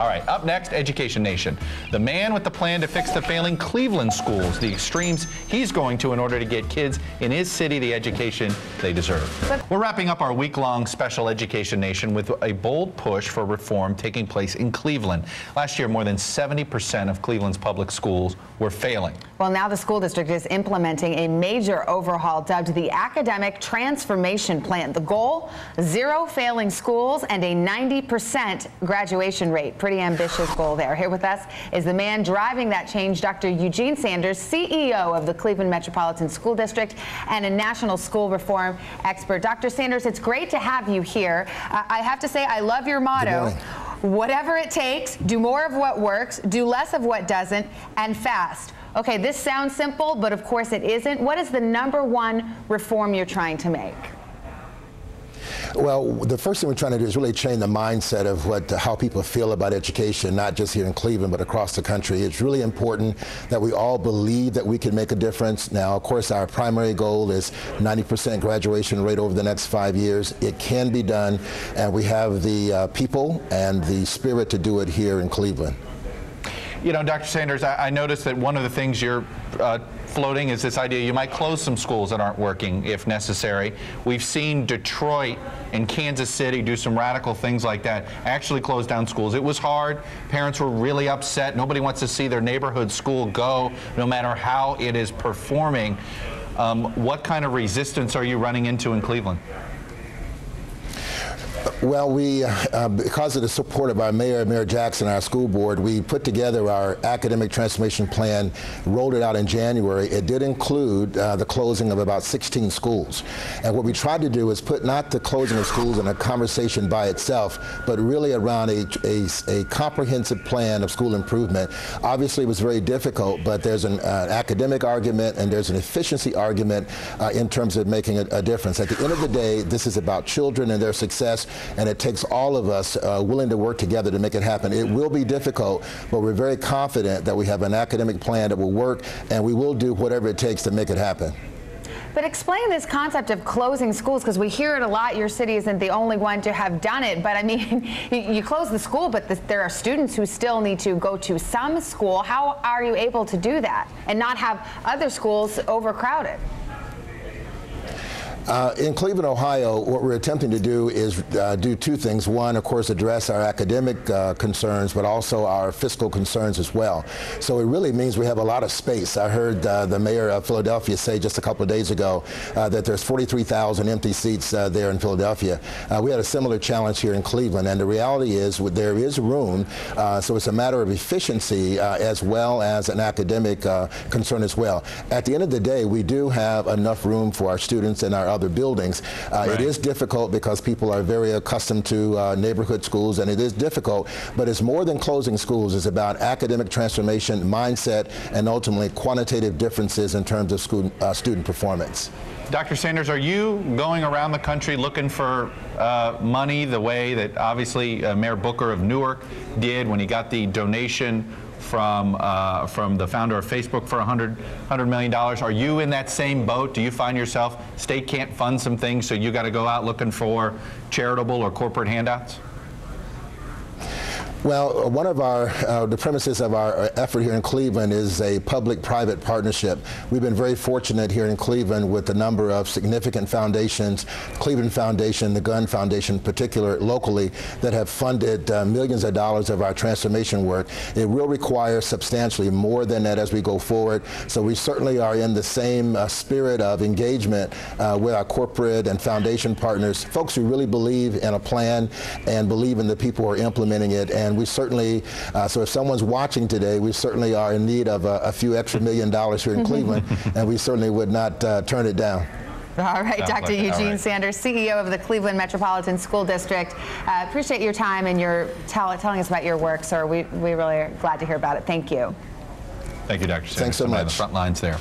All right, up next, Education Nation. The man with the plan to fix the failing Cleveland schools, the extremes he's going to in order to get kids in his city the education they deserve. We're wrapping up our week-long special Education Nation with a bold push for reform taking place in Cleveland. Last year, more than 70% of Cleveland's public schools were failing. Well, now the school district is implementing a major overhaul dubbed the Academic Transformation Plan. The goal, 0 failing schools and a 90% graduation rate. Pretty ambitious goal there. Here with us is the man driving that change, Dr. Eugene Sanders, CEO of the Cleveland Metropolitan School District and a national school reform expert. Dr. Sanders, it's great to have you here. I have to say, I love your motto. Whatever it takes, do more of what works, do less of what doesn't, and fast. Okay, this sounds simple, but of course it isn't. What is the #1 reform you're trying to make? Well, the first thing we're trying to do is really change the mindset of how people feel about education, not just here in Cleveland, but across the country. It's really important that we all believe that we can make a difference. Now, of course, our primary goal is 90% graduation rate over the next 5 years. It can be done, and we have the people and the spirit to do it here in Cleveland. You know, Dr. Sanders, I noticed that one of the things you're floating is this idea you might close some schools that aren't working if necessary. We've seen Detroit and Kansas City do some radical things like that, actually close down schools. It was hard. Parents were really upset. Nobody wants to see their neighborhood school go, no matter how it is performing. What kind of resistance are you running into in Cleveland? Well, we, because of the support of our Mayor Jackson, our school board, we put together our academic transformation plan, rolled it out in January. It did include the closing of about 16 schools. And what we tried to do is put not the closing of schools in a conversation by itself, but really around a comprehensive plan of school improvement. Obviously, it was very difficult, but there's an academic argument and there's an efficiency argument in terms of making a difference. At the end of the day, this is about children and their success, and it takes all of us willing to work together to make it happen. It will be difficult, but we're very confident that we have an academic plan that will work, and we will do whatever it takes to make it happen. But explain this concept of closing schools, because we hear it a lot. Your city isn't the only one to have done it, but I mean, you close the school, but there are students who still need to go to some school. How are you able to do that and not have other schools overcrowded? In Cleveland, Ohio, what we're attempting to do is do two things. One, of course, address our academic concerns, but also our fiscal concerns as well. So it really means we have a lot of space. I heard the mayor of Philadelphia say just a couple of days ago that there's 43,000 empty seats there in Philadelphia. We had a similar challenge here in Cleveland, and the reality is there is room, so it's a matter of efficiency as well as an academic concern as well. At the end of the day, we do have enough room for our students and our other buildings. Right. It is difficult because people are very accustomed to neighborhood schools, and it is difficult, but it's more than closing schools. It's about academic transformation, mindset, and ultimately quantitative differences in terms of student performance. Dr. Sanders, are you going around the country looking for money the way that obviously Mayor Booker of Newark did when he got the donation from the founder of Facebook for $100 million. Are you in that same boat? Do you find yourself, state can't fund some things, so you got to go out looking for charitable or corporate handouts? Well, one of the premises of our effort here in Cleveland is a public-private partnership. We've been very fortunate here in Cleveland with a number of significant foundations, Cleveland Foundation, the Gun Foundation in particular, locally, that have funded millions of dollars of our transformation work. It will require substantially more than that as we go forward. So we certainly are in the same spirit of engagement with our corporate and foundation partners, folks who really believe in a plan and believe in the people who are implementing it. And we certainly, so if someone's watching today, we certainly are in need of a few extra $1 million here in Cleveland, and we certainly would not turn it down. All right, Dr. Eugene Sanders, CEO of the Cleveland Metropolitan School District. Appreciate your time and your telling us about your work, sir. We really are glad to hear about it. Thank you. Thank you, Dr. Sanders. Thanks so much. On the front lines there.